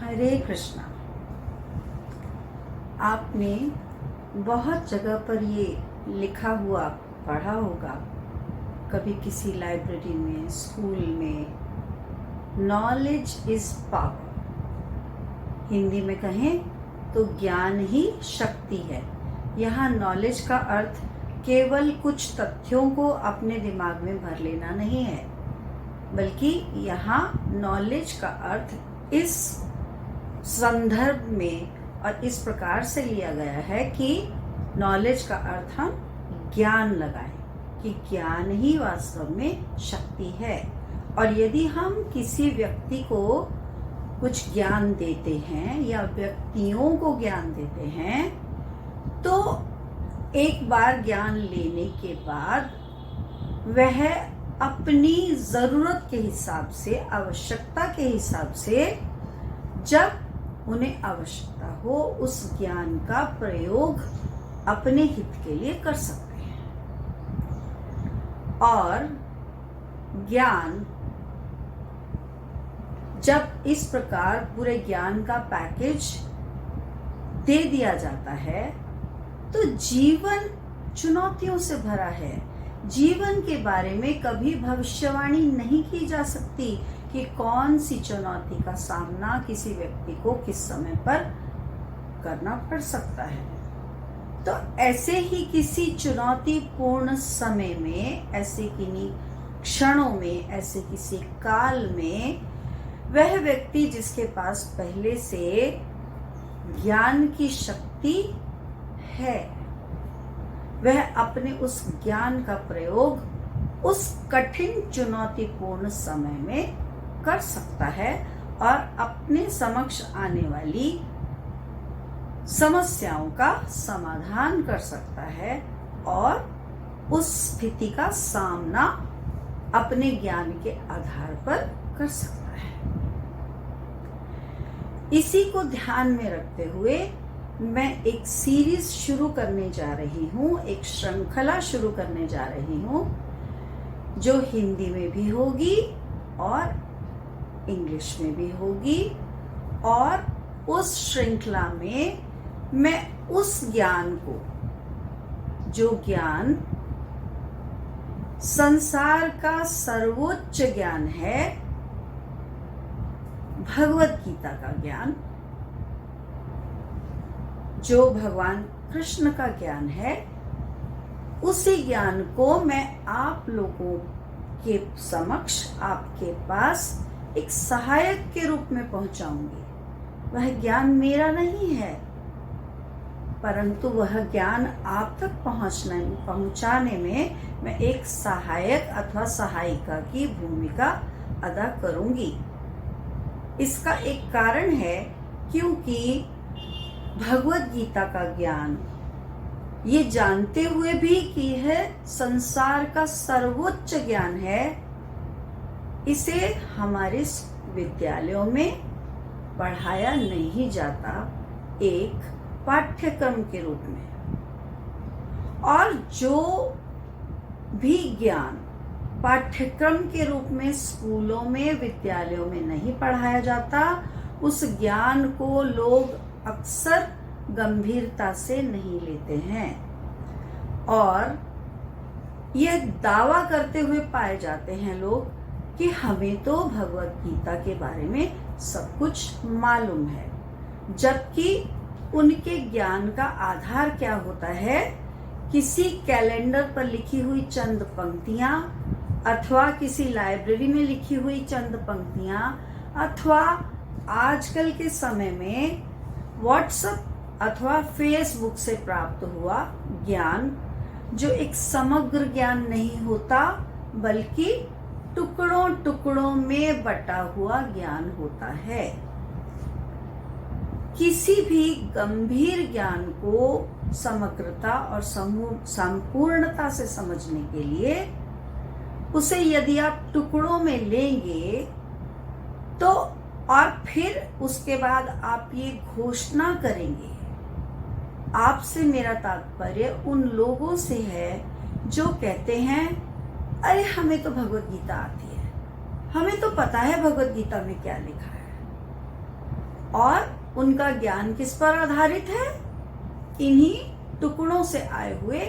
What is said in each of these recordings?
हरे कृष्णा। आपने बहुत जगह पर ये लिखा हुआ पढ़ा होगा, कभी किसी लाइब्रेरी में, स्कूल में, नॉलेज इज पावर। हिंदी में कहें तो ज्ञान ही शक्ति है। यहाँ नॉलेज का अर्थ केवल कुछ तथ्यों को अपने दिमाग में भर लेना नहीं है, बल्कि यहाँ नॉलेज का अर्थ इस संदर्भ में और इस प्रकार से लिया गया है कि नॉलेज का अर्थ हम ज्ञान लगाएं कि ज्ञान ही वास्तव में शक्ति है। और यदि हम किसी व्यक्ति को कुछ ज्ञान देते हैं या व्यक्तियों को ज्ञान देते हैं, तो एक बार ज्ञान लेने के बाद वह अपनी जरूरत के हिसाब से, आवश्यकता के हिसाब से, जब उन्हें आवश्यकता हो उस ज्ञान का प्रयोग अपने हित के लिए कर सकते हैं। और ज्ञान जब इस प्रकार पूरे ज्ञान का पैकेज दे दिया जाता है तो जीवन चुनौतियों से भरा है। जीवन के बारे में कभी भविष्यवाणी नहीं की जा सकती कि कौन सी चुनौती का सामना किसी व्यक्ति को किस समय पर करना पड़ सकता है। तो ऐसे ही किसी चुनौतीपूर्ण समय में, ऐसे किन्हीं क्षणों में, ऐसे किसी काल में वह व्यक्ति जिसके पास पहले से ज्ञान की शक्ति है, वह अपने उस ज्ञान का प्रयोग उस कठिन चुनौतीपूर्ण समय में कर सकता है और अपने समक्ष आने वाली समस्याओं का समाधान कर सकता है और उस स्थिति का सामना अपने ज्ञान के आधार पर कर सकता है। इसी को ध्यान में रखते हुए मैं एक सीरीज शुरू करने जा रही हूँ, एक श्रृंखला शुरू करने जा रही हूँ, जो हिंदी में भी होगी और इंग्लिश में भी होगी। और उस श्रृंखला में मैं उस ज्ञान को, जो ज्ञान संसार का सर्वोच्च ज्ञान है, भगवत गीता का ज्ञान, जो भगवान कृष्ण का ज्ञान है, उसी ज्ञान को मैं आप लोगों के समक्ष, आपके पास एक सहायक के रूप में पहुंचाऊंगी। वह ज्ञान मेरा नहीं है, परंतु वह ज्ञान आप तक पहुंचाने में मैं एक सहायक अथवा सहायिका की भूमिका अदा करूंगी। इसका एक कारण है क्योंकि भगवत गीता का ज्ञान, ये जानते हुए भी कि यह संसार का सर्वोच्च ज्ञान है, इसे हमारे विद्यालयों में पढ़ाया नहीं जाता एक पाठ्यक्रम के रूप में। और जो भी ज्ञान पाठ्यक्रम के रूप में स्कूलों में, विद्यालयों में नहीं पढ़ाया जाता, उस ज्ञान को लोग अक्सर गंभीरता से नहीं लेते हैं और यह दावा करते हुए पाए जाते हैं लोग कि हमें तो भगवत गीता के बारे में सब कुछ मालूम है, जबकि उनके ज्ञान का आधार क्या होता है? किसी कैलेंडर पर लिखी हुई चंद पंक्तियां, अथवा किसी लाइब्रेरी में लिखी हुई चंद पंक्तियां, अथवा आजकल के समय में व्हाट्सएप अथवा फेसबुक से प्राप्त हुआ ज्ञान, जो एक समग्र ज्ञान नहीं होता, बल्कि टुकड़ों टुकड़ों में बटा हुआ ज्ञान होता है। किसी भी गंभीर ज्ञान को समग्रता और संपूर्णता से समझने के लिए उसे यदि आप टुकड़ों में लेंगे तो, और फिर उसके बाद आप ये घोषणा करेंगे, आपसे मेरा तात्पर्य उन लोगों से है जो कहते हैं, अरे हमें तो भगवत गीता आती है, हमें तो पता है भगवत गीता में क्या लिखा है, और उनका ज्ञान किस पर आधारित है? इन्हीं टुकड़ों से आए हुए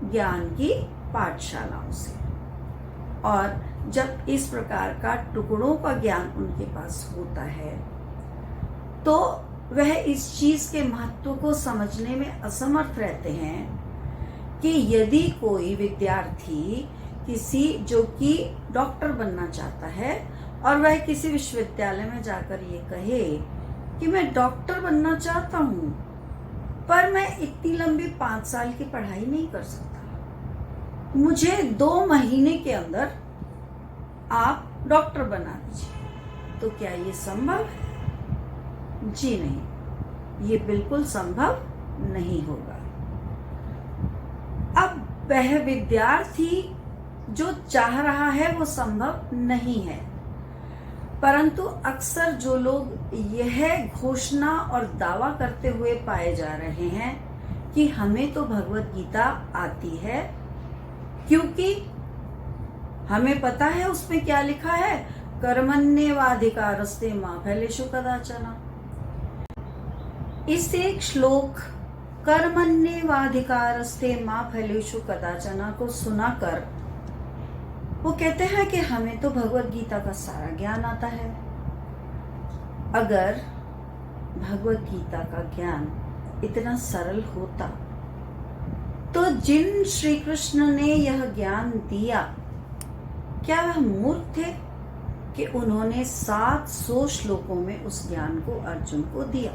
ज्ञान की पाठशालाओं से। और जब इस प्रकार का टुकड़ों का ज्ञान उनके पास होता है तो वह इस चीज के महत्व को समझने में असमर्थ रहते हैं कि यदि कोई विद्यार्थी किसी जो कि डॉक्टर बनना चाहता है और वह किसी विश्वविद्यालय में जाकर ये कहे कि मैं डॉक्टर बनना चाहता हूं पर मैं इतनी लंबी 5 साल की पढ़ाई नहीं कर सकता, मुझे 2 महीने के अंदर आप डॉक्टर बना दीजिए, तो क्या ये संभव है? जी नहीं, ये बिल्कुल संभव नहीं होगा। अब वह विद्यार्थी जो चाह रहा है वो संभव नहीं है, परंतु अक्सर जो लोग यह घोषणा और दावा करते हुए पाए जा रहे हैं कि हमें तो भगवत गीता आती है, क्योंकि हमें पता है उसमें क्या लिखा है, कर्मण्येवाधिकारस्ते मा फलेषु कदाचन। इस एक श्लोक कर्मण्येवाधिकारस्ते मा फलेषु कदाचन को सुनाकर वो कहते हैं कि हमें तो भगवत गीता का सारा ज्ञान आता है। अगर भगवत गीता का ज्ञान इतना सरल होता तो जिन श्री कृष्ण ने यह ज्ञान दिया, क्या वह मूर्ख थे कि उन्होंने 700 श्लोकों में उस ज्ञान को अर्जुन को दिया?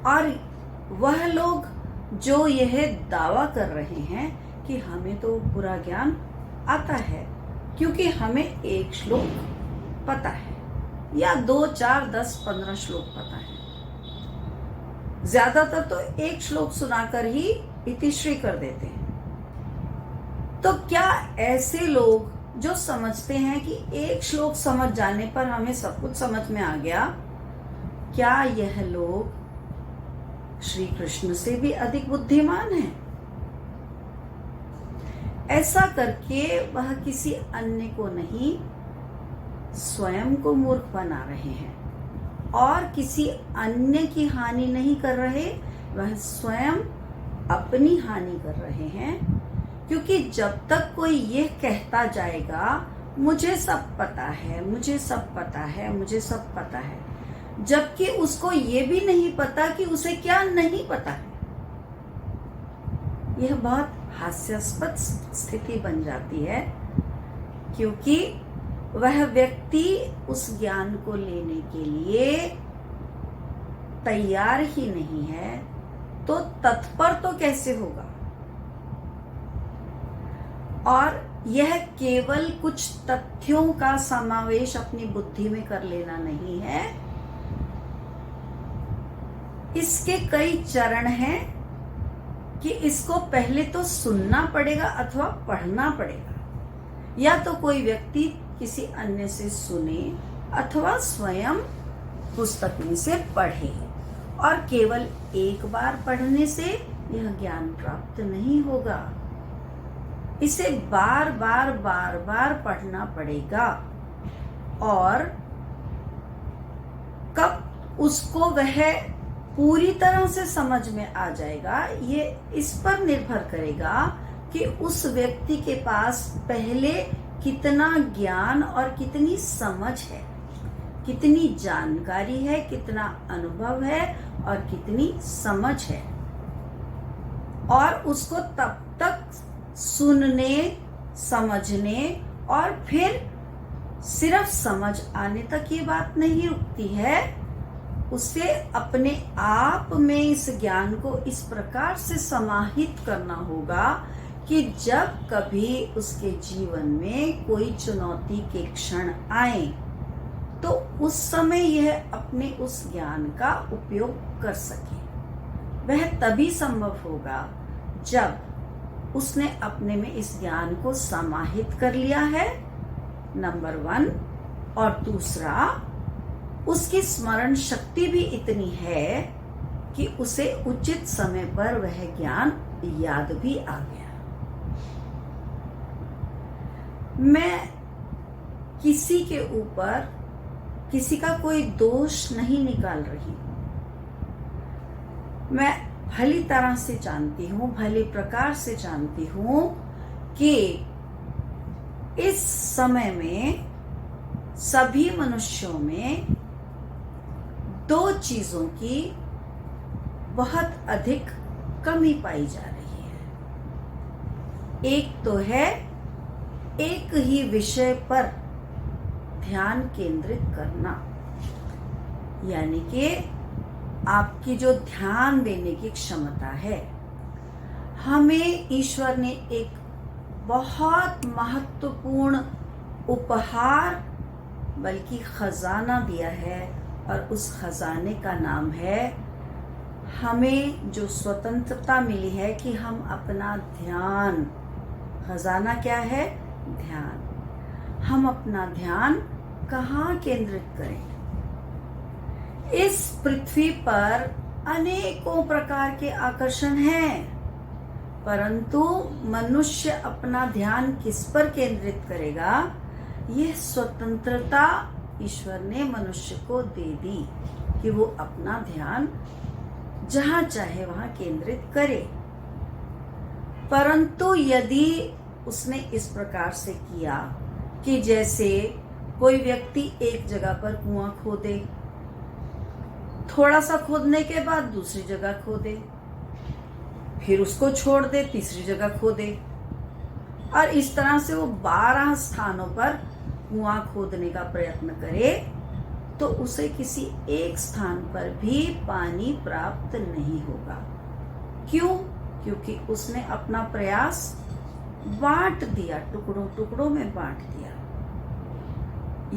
और वह लोग जो यह दावा कर रहे हैं कि हमें तो पूरा ज्ञान आता है क्योंकि हमें एक श्लोक पता है या 2, 4, 10, 15 श्लोक पता है, ज्यादातर तो एक श्लोक सुनाकर ही इतिश्री कर देते हैं। तो क्या ऐसे लोग जो समझते हैं कि एक श्लोक समझ जाने पर हमें सब कुछ समझ में आ गया, क्या यह लोग श्री कृष्ण से भी अधिक बुद्धिमान हैं? ऐसा करके वह किसी अन्य को नहीं, स्वयं को मूर्ख बना रहे हैं और किसी अन्य की हानि नहीं कर रहे, वह स्वयं अपनी हानि कर रहे हैं। क्योंकि जब तक कोई ये कहता जाएगा मुझे सब पता है, मुझे सब पता है, मुझे सब पता है, जबकि उसको ये भी नहीं पता कि उसे क्या नहीं पता है, यह बहुत हास्यास्पद स्थिति बन जाती है। क्योंकि वह व्यक्ति उस ज्ञान को लेने के लिए तैयार ही नहीं है, तो तत्पर तो कैसे होगा? और यह केवल कुछ तथ्यों का समावेश अपनी बुद्धि में कर लेना नहीं है, इसके कई चरण हैं कि इसको पहले तो सुनना पड़ेगा अथवा पढ़ना पड़ेगा, या तो कोई व्यक्ति किसी अन्य से सुने अथवा स्वयं पुस्तक में से पढ़े। और केवल एक बार पढ़ने से यह ज्ञान प्राप्त नहीं होगा, इसे बार बार पढ़ना पड़ेगा। और कब उसको वह पूरी तरह से समझ में आ जाएगा, ये इस पर निर्भर करेगा कि उस व्यक्ति के पास पहले कितना ज्ञान और कितनी समझ है, कितनी जानकारी है, कितना अनुभव है और कितनी समझ है। और उसको तब तक सुनने, समझने और फिर सिर्फ समझ आने तक ये बात नहीं रुकती है, उसे अपने आप में इस ज्ञान को इस प्रकार से समाहित करना होगा कि जब कभी उसके जीवन में कोई चुनौती के क्षण आए तो उस समय यह अपने उस ज्ञान का उपयोग कर सके। वह तभी संभव होगा जब उसने अपने में इस ज्ञान को समाहित कर लिया है, नंबर 1, और दूसरा, उसकी स्मरण शक्ति भी इतनी है कि उसे उचित समय पर वह ज्ञान याद भी आ गया। मैं किसी के ऊपर किसी का कोई दोष नहीं निकाल रही। मैं भली तरह से जानती हूँ, भली प्रकार से जानती हूँ कि इस समय में सभी मनुष्यों में दो चीजों की बहुत अधिक कमी पाई जा रही है। एक तो है एक ही विषय पर ध्यान केंद्रित करना, यानी कि आपकी जो ध्यान देने की क्षमता है। हमें ईश्वर ने एक बहुत महत्वपूर्ण उपहार बल्कि खजाना दिया है, और उस खजाने का नाम है, हमें जो स्वतंत्रता मिली है कि हम अपना ध्यान, खजाना क्या है? ध्यान। हम अपना ध्यान कहाँ केंद्रित करें? इस पृथ्वी पर अनेकों प्रकार के आकर्षण हैं, परंतु मनुष्य अपना ध्यान किस पर केंद्रित करेगा? यह स्वतंत्रता ईश्वर ने मनुष्य को दे दी कि वो अपना ध्यान जहां चाहे वहां केंद्रित करे। परंतु यदि उसने इस प्रकार से किया कि जैसे कोई व्यक्ति एक जगह पर कुआं खोदे, थोड़ा सा खोदने के बाद दूसरी जगह खोदे, फिर उसको छोड़ दे, तीसरी जगह खोदे, और इस तरह से वो 12 स्थानों पर कुआं खोदने का प्रयत्न करे, तो उसे किसी एक स्थान पर भी पानी प्राप्त नहीं होगा। क्यों? क्योंकि उसने अपना प्रयास बांट दिया, टुकड़ों टुकड़ों में बांट दिया।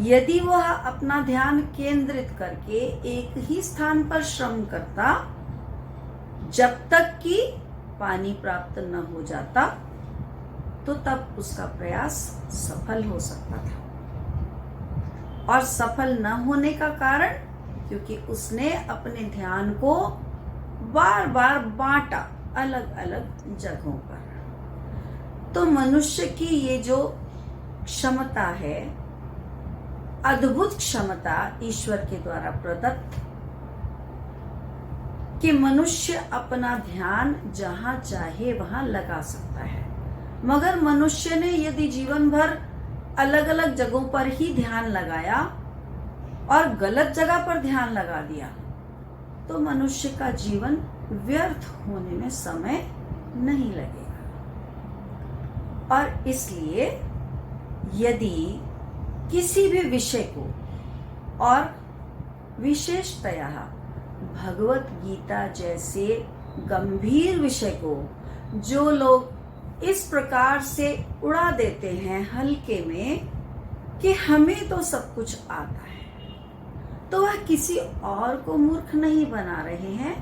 यदि वह अपना ध्यान केंद्रित करके एक ही स्थान पर श्रम करता जब तक कि पानी प्राप्त न हो जाता, तो तब उसका प्रयास सफल हो सकता था। और सफल न होने का कारण, क्योंकि उसने अपने ध्यान को बार बार बांटा अलग अलग जगहों पर। तो मनुष्य की ये जो क्षमता है, अद्भुत क्षमता ईश्वर के द्वारा प्रदत्त, कि मनुष्य अपना ध्यान जहां चाहे वहां लगा सकता है। मगर मनुष्य ने यदि जीवन भर अलग अलग जगहों पर ही ध्यान लगाया और गलत जगह पर ध्यान लगा दिया, तो मनुष्य का जीवन व्यर्थ होने में समय नहीं लगेगा। और इसलिए यदि किसी भी विषय को, और विशेषतया भगवत गीता जैसे गंभीर विषय को, जो लोग इस प्रकार से उड़ा देते हैं हल्के में कि हमें तो सब कुछ आता है, तो वह किसी और को मूर्ख नहीं बना रहे हैं,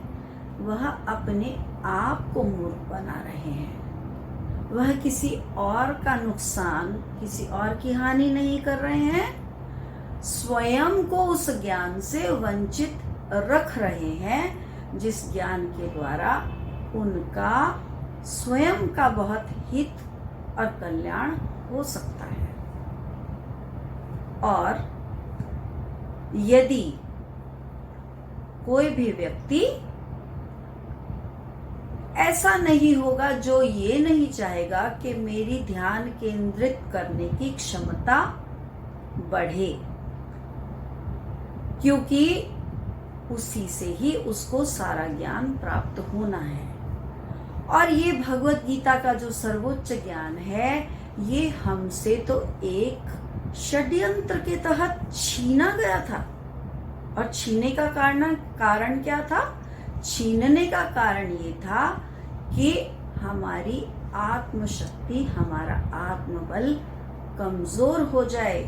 वह अपने आप को मूर्ख बना रहे हैं। वह किसी और का नुकसान, किसी और की हानि नहीं कर रहे हैं, स्वयं को उस ज्ञान से वंचित रख रहे हैं जिस ज्ञान के द्वारा उनका स्वयं का बहुत हित और कल्याण हो सकता है। और यदि कोई भी व्यक्ति ऐसा नहीं होगा जो ये नहीं चाहेगा कि मेरी ध्यान केंद्रित करने की क्षमता बढ़े, क्योंकि उसी से ही उसको सारा ज्ञान प्राप्त होना है। और ये भगवत गीता का जो सर्वोच्च ज्ञान है, ये हमसे तो एक षड्यंत्र के तहत छीना गया था। और छीने का कारण क्या था? छीनने का कारण ये था कि हमारी आत्मशक्ति, हमारा आत्मबल कमजोर हो जाए,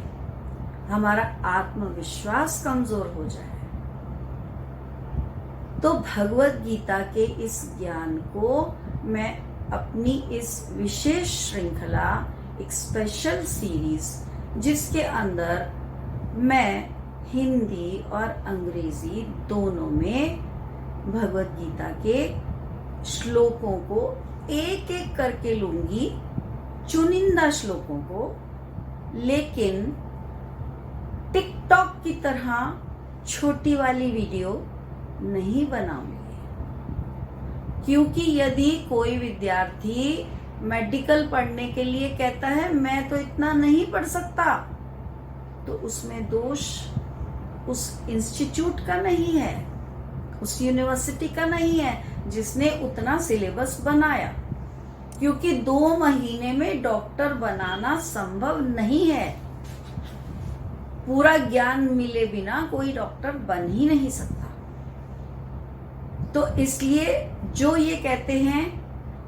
हमारा आत्मविश्वास कमजोर हो जाए। तो भगवत गीता के इस ज्ञान को मैं अपनी इस विशेष श्रृंखला, एक स्पेशल सीरीज, जिसके अंदर मैं हिंदी और अंग्रेजी दोनों में भगवत गीता के श्लोकों को एक एक करके लूंगी, चुनिंदा श्लोकों को, लेकिन टिकटॉक की तरह छोटी वाली वीडियो नहीं बनाऊंगी, क्योंकि यदि कोई विद्यार्थी मेडिकल पढ़ने के लिए कहता है मैं तो इतना नहीं पढ़ सकता, तो उसमें दोष उस इंस्टीट्यूट का नहीं है, उस यूनिवर्सिटी का नहीं है जिसने उतना सिलेबस बनाया, क्योंकि 2 महीने में डॉक्टर बनाना संभव नहीं है। पूरा ज्ञान मिले बिना कोई डॉक्टर बन ही नहीं सकता। तो इसलिए जो ये कहते हैं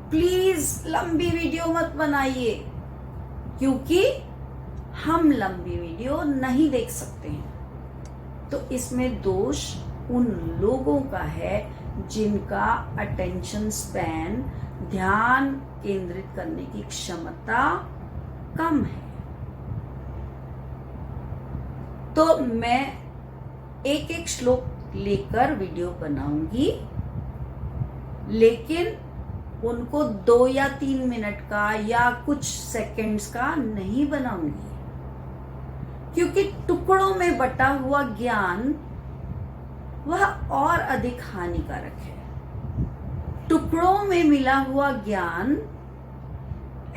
प्लीज लंबी वीडियो मत बनाइए, क्योंकि हम लंबी वीडियो नहीं देख सकते हैं, तो इसमें दोष उन लोगों का है जिनका अटेंशन स्पैन, ध्यान केंद्रित करने की क्षमता कम है। तो मैं एक एक श्लोक लेकर वीडियो बनाऊंगी, लेकिन उनको 2 या 3 मिनट का या कुछ सेकंड्स का नहीं बनाऊंगी, क्योंकि टुकड़ों में बटा हुआ ज्ञान वह और अधिक हानिकारक है। टुकड़ों में मिला हुआ ज्ञान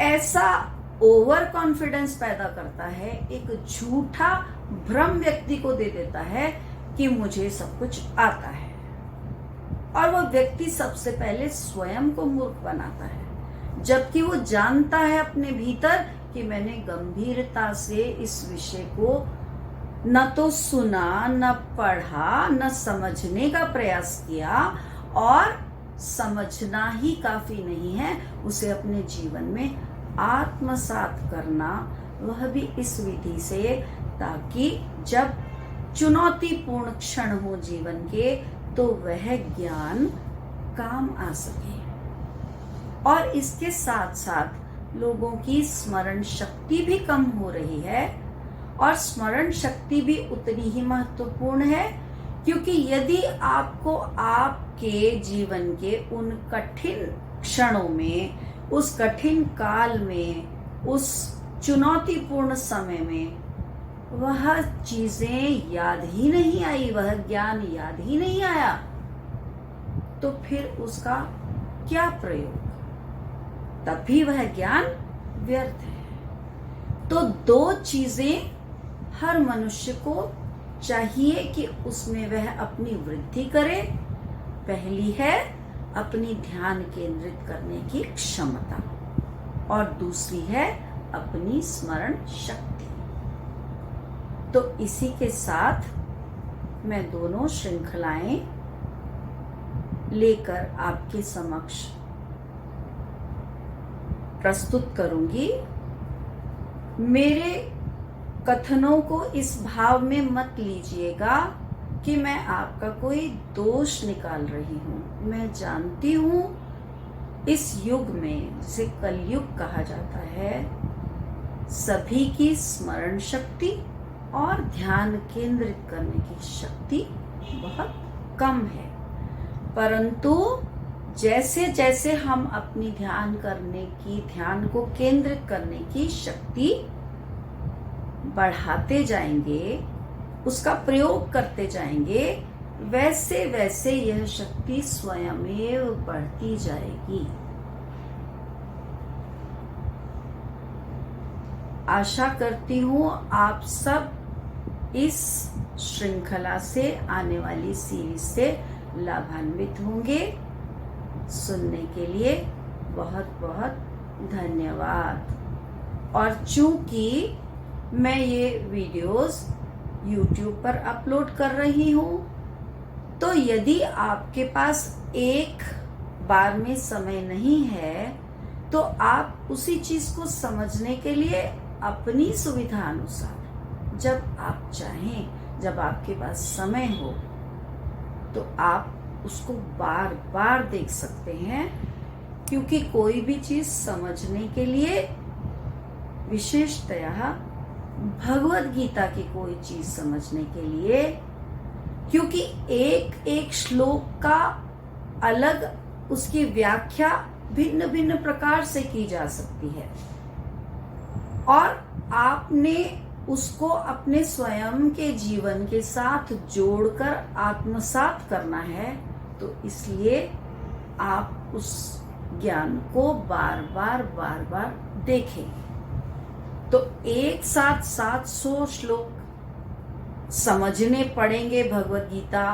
ऐसा ओवर कॉन्फिडेंस पैदा करता है, एक झूठा भ्रम व्यक्ति को दे देता है कि मुझे सब कुछ आता है, और वह व्यक्ति सबसे पहले स्वयं को मूर्ख बनाता है, जबकि वो जानता है अपने भीतर कि मैंने गंभीरता से इस विषय को न तो सुना, न पढ़ा, न समझने का प्रयास किया, और समझना ही काफी नहीं है, उसे अपने जीवन में आत्मसात करना, वह भी इस विधि से, ताकि जब चुनौतीपूर्ण क्षण हो जीवन के तो वह ज्ञान काम आ सके। और इसके साथ साथ लोगों की स्मरण शक्ति भी कम हो रही है, और स्मरण शक्ति भी उतनी ही महत्वपूर्ण है, क्योंकि यदि आपको आपके जीवन के उन कठिन क्षणों में, उस कठिन काल में, उस चुनौतीपूर्ण समय में वह चीजें याद ही नहीं आई, वह ज्ञान याद ही नहीं आया, तो फिर उसका क्या प्रयोग? तभी वह ज्ञान व्यर्थ है। तो 2 चीजें हर मनुष्य को चाहिए कि उसमें वह अपनी वृद्धि करे। पहली है अपनी ध्यान केंद्रित करने की क्षमता, और दूसरी है अपनी स्मरण शक्ति। तो इसी के साथ मैं दोनों श्रृंखलाएं लेकर आपके समक्ष प्रस्तुत करूंगी। मेरे कथनों को इस भाव में मत लीजिएगा कि मैं आपका कोई दोष निकाल रही हूं। मैं जानती हूं इस युग में, जिसे कलयुग कहा जाता है, सभी की स्मरण शक्ति और ध्यान केंद्रित करने की शक्ति बहुत कम है, परंतु जैसे जैसे हम अपनी ध्यान को केंद्रित करने की शक्ति बढ़ाते जाएंगे, उसका प्रयोग करते जाएंगे, वैसे वैसे यह शक्ति स्वयमेव बढ़ती जाएगी। आशा करती हूँ आप सब इस श्रृंखला से, आने वाली सीरीज से लाभान्वित होंगे। सुनने के लिए बहुत बहुत धन्यवाद। और चूंकि मैं ये वीडियोस YouTube पर अपलोड कर रही हूँ, तो यदि आपके पास एक बार में समय नहीं है, तो आप उसी चीज को समझने के लिए अपनी सुविधा अनुसार जब आप चाहें, जब आपके पास समय हो, तो आप उसको बार बार देख सकते हैं, क्योंकि कोई भी चीज समझने के लिए, विशेषतया भगवत गीता की कोई चीज समझने के लिए, क्योंकि एक एक श्लोक का अलग उसकी व्याख्या भिन्न भिन्न प्रकार से की जा सकती है, और आपने उसको अपने स्वयं के जीवन के साथ जोड़कर आत्मसात करना है, तो इसलिए आप उस ज्ञान को बार बार देखें। तो एक साथ 700 श्लोक समझने पड़ेंगे भगवत गीता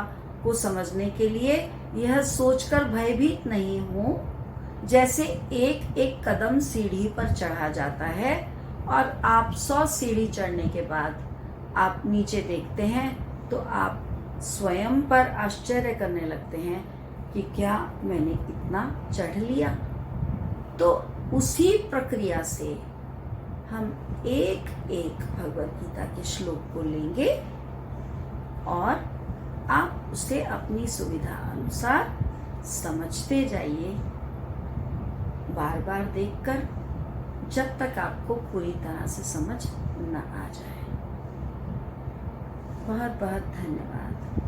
को समझने के लिए। यह सोचकर भयभीत नहीं हो, जैसे एक एक कदम सीढ़ी पर चढ़ा जाता है और आप 100 सीढ़ी चढ़ने के बाद आप नीचे देखते हैं तो आप स्वयं पर आश्चर्य करने लगते हैं कि क्या मैंने इतना चढ़ लिया। तो उसी प्रक्रिया से हम एक एक भगवत गीता के श्लोक को लेंगे और आप उसे अपनी सुविधा अनुसार समझते जाइए, बार बार देखकर, जब तक आपको पूरी तरह से समझ न आ जाए। बहुत बहुत धन्यवाद।